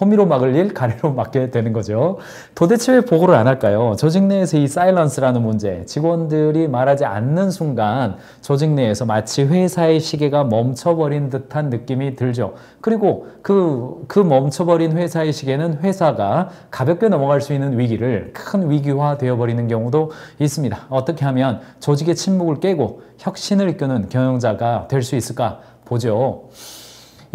호미로 막을 일, 가래로 막게 되는 거죠. 도대체 왜 보고를 안 할까요? 조직 내에서 이 사일런스라는 문제, 직원들이 말하지 않는 순간 조직 내에서 마치 회사의 시계가 멈춰버린 듯한 느낌이 들죠. 그리고 그 멈춰버린 회사의 시계는 회사가 가볍게 넘어갈 수 있는 위기를 큰 위기화 되어버리는 경우도 있습니다. 어떻게 하면 조직의 침묵을 깨고 혁신을 이끄는 경영자가 될 수 있을까 보죠.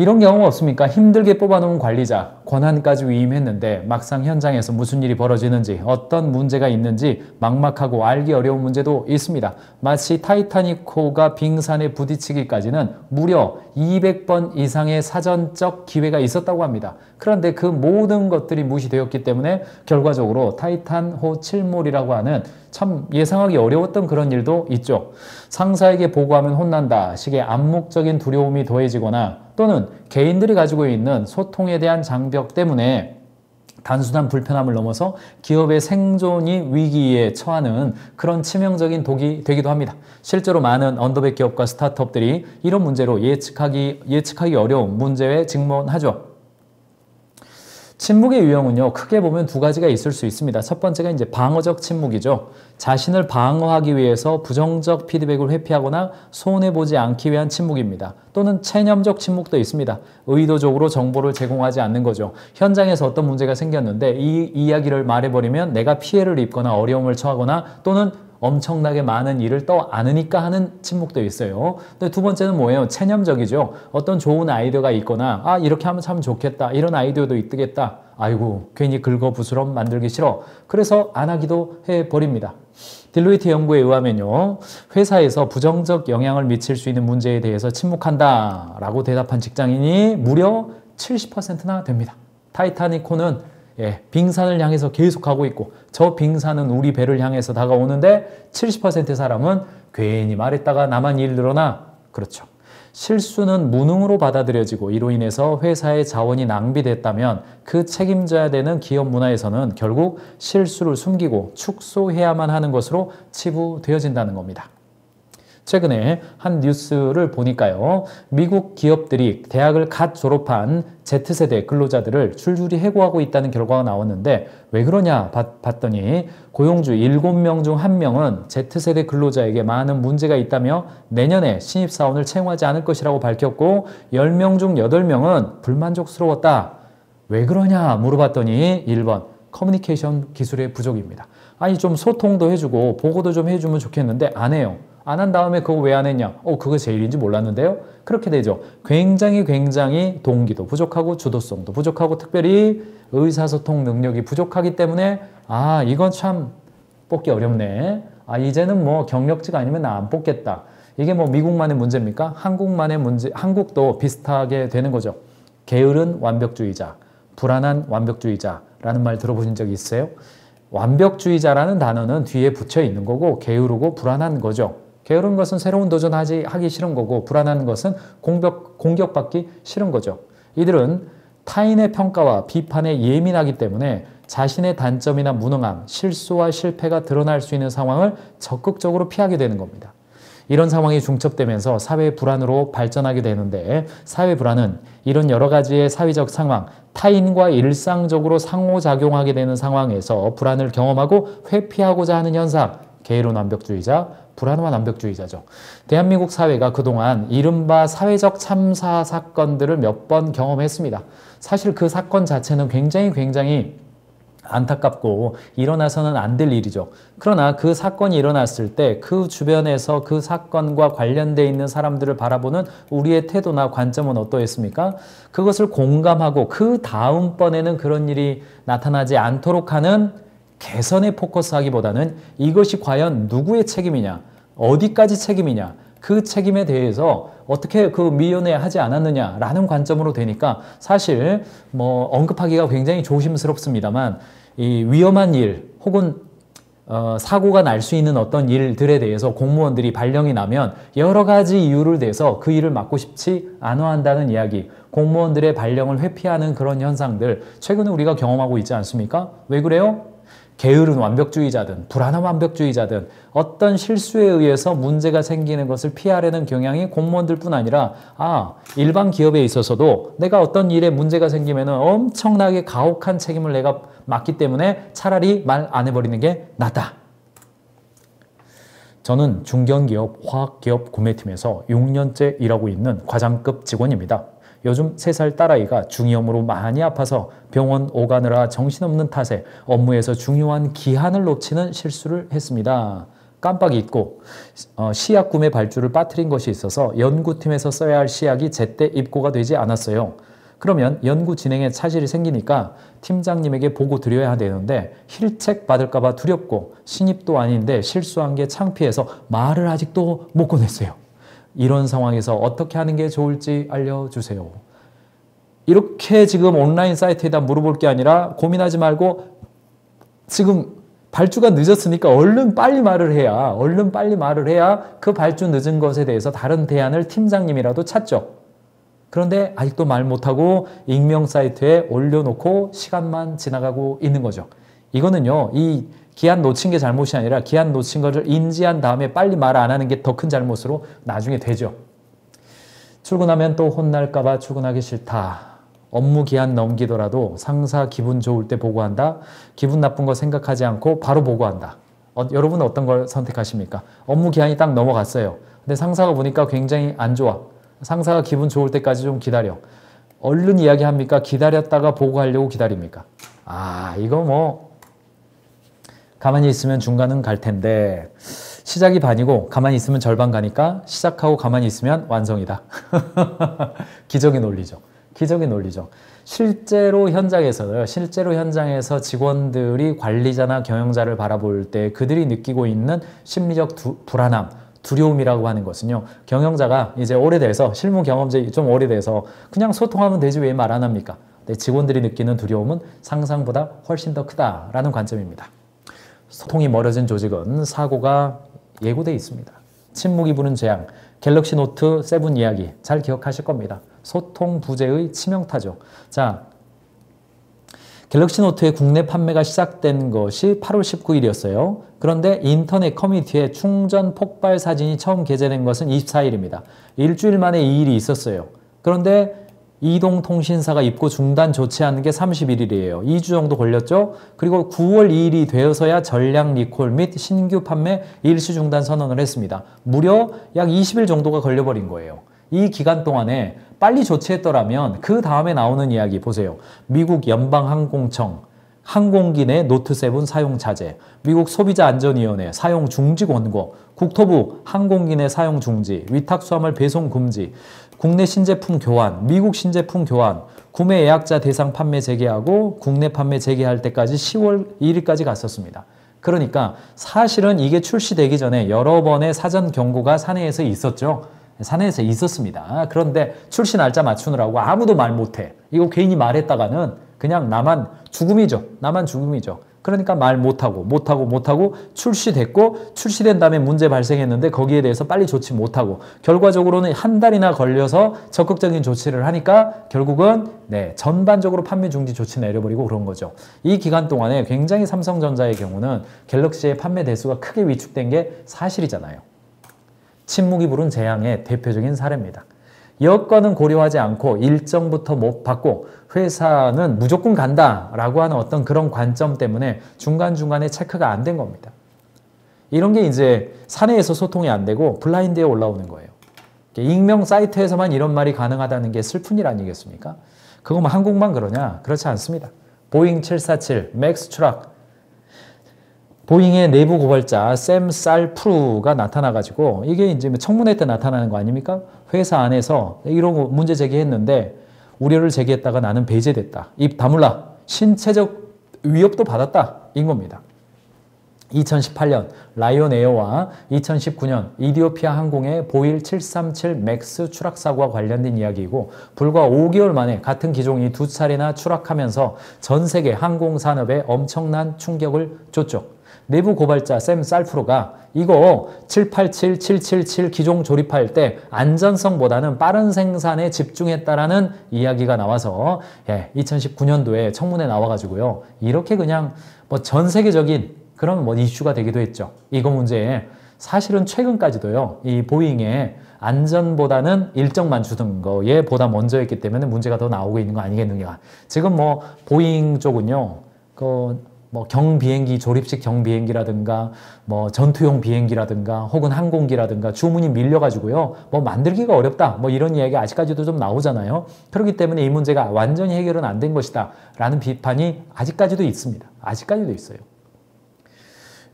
이런 경우 없습니까? 힘들게 뽑아놓은 관리자, 권한까지 위임했는데 막상 현장에서 무슨 일이 벌어지는지, 어떤 문제가 있는지 막막하고 알기 어려운 문제도 있습니다. 마치 타이타닉호가 빙산에 부딪히기까지는 무려 200번 이상의 사전적 기회가 있었다고 합니다. 그런데 그 모든 것들이 무시되었기 때문에 결과적으로 타이탄호 침몰이라고 하는 참 예상하기 어려웠던 그런 일도 있죠. 상사에게 보고하면 혼난다 식의 암묵적인 두려움이 더해지거나 또는 개인들이 가지고 있는 소통에 대한 장벽 때문에 단순한 불편함을 넘어서 기업의 생존이 위기에 처하는 그런 치명적인 독이 되기도 합니다. 실제로 많은 언더백 기업과 스타트업들이 이런 문제로 예측하기 어려운 문제에 직면하죠. 침묵의 유형은요, 크게 보면 두 가지가 있을 수 있습니다. 첫 번째가 이제 방어적 침묵이죠. 자신을 방어하기 위해서 부정적 피드백을 회피하거나 손해보지 않기 위한 침묵입니다. 또는 체념적 침묵도 있습니다. 의도적으로 정보를 제공하지 않는 거죠. 현장에서 어떤 문제가 생겼는데 이 이야기를 말해버리면 내가 피해를 입거나 어려움을 처하거나 또는 엄청나게 많은 일을 떠 안으니까 하는 침묵도 있어요. 근데 두 번째는 뭐예요? 체념적이죠. 어떤 좋은 아이디어가 있거나 이렇게 하면 참 좋겠다. 이런 아이디어도 있겠다. 아이고 괜히 긁어부스럼 만들기 싫어. 그래서 안 하기도 해버립니다. 딜로이트 연구에 의하면요. 회사에서 부정적 영향을 미칠 수 있는 문제에 대해서 침묵한다 라고 대답한 직장인이 무려 70%나 됩니다. 타이타닉호는 빙산을 향해서 계속 가고 있고 저 빙산은 우리 배를 향해서 다가오는데 70%의 사람은 괜히 말했다가 나만 일 늘어나. 그렇죠. 실수는 무능으로 받아들여지고 이로 인해서 회사의 자원이 낭비됐다면 그 책임져야 되는 기업 문화에서는 결국 실수를 숨기고 축소해야만 하는 것으로 치부되어진다는 겁니다. 최근에 한 뉴스를 보니까요. 미국 기업들이 대학을 갓 졸업한 Z세대 근로자들을 줄줄이 해고하고 있다는 결과가 나왔는데 왜 그러냐 봤더니 고용주 7명 중 1명은 Z세대 근로자에게 많은 문제가 있다며 내년에 신입사원을 채용하지 않을 것이라고 밝혔고 10명 중 8명은 불만족스러웠다. 왜 그러냐 물어봤더니 1번 커뮤니케이션 기술의 부족입니다. 아니 좀 소통도 해주고 보고도 좀 해주면 좋겠는데 안 해요. 안 한 다음에 그거 왜 안 했냐? 그거 제 일인지 몰랐는데요? 그렇게 되죠. 굉장히 동기도 부족하고 주도성도 부족하고 특별히 의사소통 능력이 부족하기 때문에 이건 참 뽑기 어렵네. 이제는 뭐 경력직 아니면 나 안 뽑겠다. 이게 뭐 미국만의 문제입니까? 한국만의 문제, 한국도 비슷하게 되는 거죠. 게으른 완벽주의자, 불안한 완벽주의자라는 말 들어보신 적 있어요? 완벽주의자라는 단어는 뒤에 붙여 있는 거고 게으르고 불안한 거죠. 게으른 것은 새로운 하기 싫은 거고 불안한 것은 공격받기 싫은 거죠. 이들은 타인의 평가와 비판에 예민하기 때문에 자신의 단점이나 무능함, 실수와 실패가 드러날 수 있는 상황을 적극적으로 피하게 되는 겁니다. 이런 상황이 중첩되면서 사회 불안으로 발전하게 되는데 사회 불안은 이런 여러 가지의 사회적 상황, 타인과 일상적으로 상호작용하게 되는 상황에서 불안을 경험하고 회피하고자 하는 현상, 게으른 완벽주의자, 불안한 완벽주의자죠. 대한민국 사회가 그동안 이른바 사회적 참사 사건들을 몇 번 경험했습니다. 사실 그 사건 자체는 굉장히 안타깝고 일어나서는 안 될 일이죠. 그러나 그 사건이 일어났을 때 그 주변에서 그 사건과 관련되어 있는 사람들을 바라보는 우리의 태도나 관점은 어떠했습니까? 그것을 공감하고 그 다음번에는 그런 일이 나타나지 않도록 하는 개선에 포커스하기보다는 이것이 과연 누구의 책임이냐, 어디까지 책임이냐, 그 책임에 대해서 어떻게 그 미연에 하지 않았느냐라는 관점으로 되니까 사실 뭐 언급하기가 굉장히 조심스럽습니다만 이 위험한 일 혹은 사고가 날 수 있는 어떤 일들에 대해서 공무원들이 발령이 나면 여러 가지 이유를 대서 그 일을 맡고 싶지 않아 한다는 이야기, 공무원들의 발령을 회피하는 그런 현상들 최근에 우리가 경험하고 있지 않습니까? 왜 그래요? 게으른 완벽주의자든 불안한 완벽주의자든 어떤 실수에 의해서 문제가 생기는 것을 피하려는 경향이 공무원들뿐 아니라 일반 기업에 있어서도 내가 어떤 일에 문제가 생기면 엄청나게 가혹한 책임을 내가 맡기 때문에 차라리 말 안 해버리는 게 낫다. 저는 중견기업 화학기업 구매팀에서 6년째 일하고 있는 과장급 직원입니다. 요즘 3살 딸아이가 중이염으로 많이 아파서 병원 오가느라 정신없는 탓에 업무에서 중요한 기한을 놓치는 실수를 했습니다. 깜빡 잊고 시약 구매 발주를 빠뜨린 것이 있어서 연구팀에서 써야 할 시약이 제때 입고가 되지 않았어요. 그러면 연구 진행에 차질이 생기니까 팀장님에게 보고 드려야 되는데 힐책 받을까 봐 두렵고 신입도 아닌데 실수한 게 창피해서 말을 아직도 못 꺼냈어요. 이런 상황에서 어떻게 하는 게 좋을지 알려주세요. 이렇게 지금 온라인 사이트에다 물어볼 게 아니라 고민하지 말고 지금 발주가 늦었으니까 얼른 빨리 말을 해야 그 발주 늦은 것에 대해서 다른 대안을 팀장님이라도 찾죠. 그런데 아직도 말 못하고 익명 사이트에 올려놓고 시간만 지나가고 있는 거죠. 이거는요, 이 기한 놓친 게 잘못이 아니라 기한 놓친 것을 인지한 다음에 빨리 말 안 하는 게 더 큰 잘못으로 나중에 되죠. 출근하면 또 혼날까 봐 출근하기 싫다. 업무 기한 넘기더라도 상사 기분 좋을 때 보고한다. 기분 나쁜 거 생각하지 않고 바로 보고한다. 여러분은 어떤 걸 선택하십니까? 업무 기한이 딱 넘어갔어요. 근데 상사가 보니까 굉장히 안 좋아. 상사가 기분 좋을 때까지 좀 기다려. 얼른 이야기합니까? 기다렸다가 보고하려고 기다립니까? 이거 뭐 가만히 있으면 중간은 갈 텐데 시작이 반이고 가만히 있으면 절반 가니까 시작하고 가만히 있으면 완성이다. 기적의 논리죠. 기적의 논리죠. 실제로 현장에서 직원들이 관리자나 경영자를 바라볼 때 그들이 느끼고 있는 심리적 불안함, 두려움이라고 하는 것은요. 경영자가 이제 오래돼서 실무 경험이 좀 오래돼서 그냥 소통하면 되지 왜 말 안 합니까? 근데 직원들이 느끼는 두려움은 상상보다 훨씬 더 크다라는 관점입니다. 소통이 멀어진 조직은 사고가 예고돼 있습니다. 침묵이 부는 재앙, 갤럭시 노트 7 이야기 잘 기억하실 겁니다. 소통 부재의 치명타죠. 자, 갤럭시 노트의 국내 판매가 시작된 것이 8월 19일이었어요. 그런데 인터넷 커뮤니티에 충전 폭발 사진이 처음 게재된 것은 24일입니다. 일주일 만에 이 일이 있었어요. 그런데 이동통신사가 입고 중단 조치하는 게 31일이에요. 2주 정도 걸렸죠. 그리고 9월 2일이 되어서야 전량 리콜 및 신규 판매 일시 중단 선언을 했습니다. 무려 약 20일 정도가 걸려버린 거예요. 이 기간 동안에 빨리 조치했더라면 그 다음에 나오는 이야기 보세요. 미국 연방항공청, 항공기 내 노트 7 사용 자제, 미국 소비자안전위원회 사용 중지 권고, 국토부 항공기 내 사용 중지, 위탁 수화물 배송 금지, 국내 신제품 교환, 미국 신제품 교환, 구매 예약자 대상 판매 재개하고 국내 판매 재개할 때까지 10월 1일까지 갔었습니다. 그러니까 사실은 이게 출시되기 전에 여러 번의 사전 경고가 사내에서 있었죠. 사내에서 있었습니다. 그런데 출시 날짜 맞추느라고 아무도 말 못해. 이거 괜히 말했다가는 그냥 나만 죽음이죠. 그러니까 말 못하고 출시됐고 출시된 다음에 문제 발생했는데 거기에 대해서 빨리 조치 못하고 결과적으로는 한 달이나 걸려서 적극적인 조치를 하니까 결국은 전반적으로 판매 중지 조치 내려버리고 그런 거죠. 이 기간 동안에 굉장히 삼성전자의 경우는 갤럭시의 판매 대수가 크게 위축된 게 사실이잖아요. 침묵이 부른 재앙의 대표적인 사례입니다. 여건은 고려하지 않고 일정부터 못 받고 회사는 무조건 간다라고 하는 어떤 그런 관점 때문에 중간중간에 체크가 안 된 겁니다. 이런 게 이제 사내에서 소통이 안 되고 블라인드에 올라오는 거예요. 익명 사이트에서만 이런 말이 가능하다는 게 슬픈 일 아니겠습니까? 그거만 한국만 그러냐? 그렇지 않습니다. 보잉 747 맥스 추락, 보잉의 내부 고발자 샘 살프루가 나타나가지고 이게 이제 청문회 때 나타나는 거 아닙니까? 회사 안에서 이런 거 문제 제기했는데 우려를 제기했다가 나는 배제됐다. 입 다물라. 신체적 위협도 받았다. 인 겁니다. 2018년 라이온 에어와 2019년 이디오피아 항공의 보일 737 맥스 추락 사고와 관련된 이야기이고 불과 5개월 만에 같은 기종이 2차례나 추락하면서 전 세계 항공 산업에 엄청난 충격을 줬죠. 내부 고발자 샘 살프로가 이거 787, 777 기종 조립할 때 안전성보다는 빠른 생산에 집중했다라는 이야기가 나와서 2019년도에 청문회 나와가지고요. 이렇게 그냥 뭐 전 세계적인 그런 뭐 이슈가 되기도 했죠. 이거 문제에 사실은 최근까지도요. 이 보잉의 안전보다는 일정만 주는 거에 보다 먼저였기 때문에 문제가 더 나오고 있는 거 아니겠느냐. 지금 뭐 보잉 쪽은요. 뭐 경비행기 조립식 경비행기라든가 뭐 전투용 비행기라든가 혹은 항공기라든가 주문이 밀려가지고요. 뭐 만들기가 어렵다. 뭐 이런 이야기 아직까지도 좀 나오잖아요. 그렇기 때문에 이 문제가 완전히 해결은 안 된 것이다. 라는 비판이 아직까지도 있습니다. 아직까지도 있어요.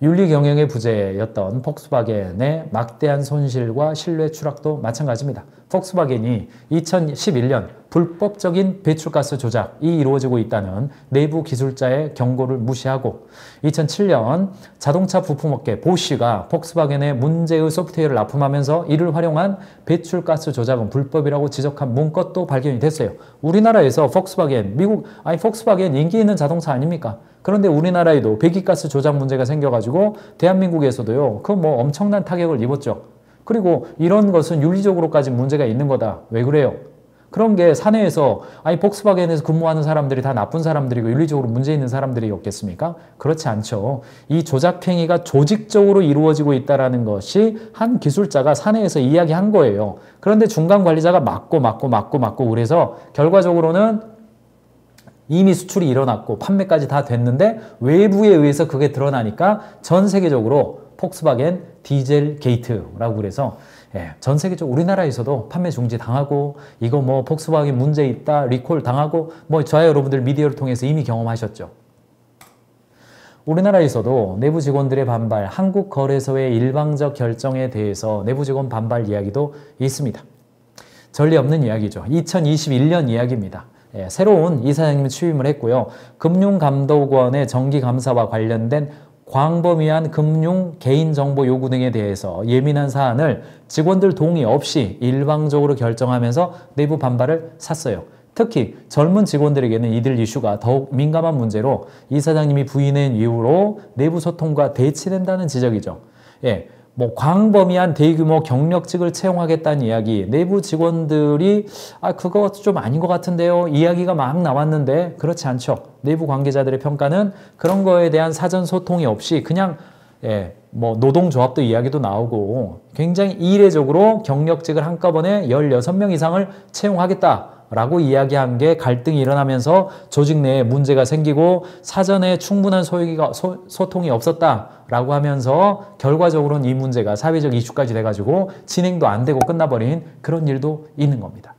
윤리 경영의 부재였던 폭스바겐의 막대한 손실과 신뢰 추락도 마찬가지입니다. 폭스바겐이 2011년 불법적인 배출가스 조작이 이루어지고 있다는 내부 기술자의 경고를 무시하고 2007년 자동차 부품업계 보쉬가 폭스바겐의 문제의 소프트웨어를 납품하면서 이를 활용한 배출가스 조작은 불법이라고 지적한 문건도 발견이 됐어요. 우리나라에서 폭스바겐, 폭스바겐 인기 있는 자동차 아닙니까? 그런데 우리나라에도 배기가스 조작 문제가 생겨가지고 대한민국에서도요, 그 뭐 엄청난 타격을 입었죠. 그리고 이런 것은 윤리적으로까지 문제가 있는 거다. 왜 그래요? 그런 게 사내에서 폭스바겐에서 근무하는 사람들이 다 나쁜 사람들이고 윤리적으로 문제 있는 사람들이었겠습니까? 그렇지 않죠. 이 조작 행위가 조직적으로 이루어지고 있다는 것이 한 기술자가 사내에서 이야기한 거예요. 그런데 중간 관리자가 막고 그래서 결과적으로는 이미 수출이 일어났고 판매까지 다 됐는데 외부에 의해서 그게 드러나니까 전 세계적으로 폭스바겐 디젤 게이트라고 그래서 전 세계적으로 우리나라에서도 판매 중지 당하고 이거 뭐 폭스바겐 문제 있다 리콜 당하고 뭐 저야 여러분들 미디어를 통해서 이미 경험하셨죠. 우리나라에서도 내부 직원들의 반발, 한국거래소의 일방적 결정에 대해서 내부 직원 반발 이야기도 있습니다. 전례 없는 이야기죠. 2021년 이야기입니다. 새로운 이사장님이 취임을 했고요. 금융감독원의 정기감사와 관련된 광범위한 금융 개인정보 요구 등에 대해서 예민한 사안을 직원들 동의 없이 일방적으로 결정하면서 내부 반발을 샀어요. 특히 젊은 직원들에게는 이들 이슈가 더욱 민감한 문제로 이사장님이 부인한 이후로 내부 소통과 대치된다는 지적이죠. 뭐 광범위한 대규모 경력직을 채용하겠다는 이야기, 내부 직원들이 그거 좀 아닌 것 같은데요 이야기가 막 나왔는데 그렇지 않죠. 내부 관계자들의 평가는 그런 거에 대한 사전 소통이 없이 그냥 뭐 노동조합도 이야기도 나오고 굉장히 이례적으로 경력직을 한꺼번에 16명 이상을 채용하겠다 라고 이야기한 게 갈등이 일어나면서 조직 내에 문제가 생기고 사전에 충분한 소통이 없었다라고 하면서 결과적으로는 이 문제가 사회적 이슈까지 돼가지고 진행도 안 되고 끝나버린 그런 일도 있는 겁니다.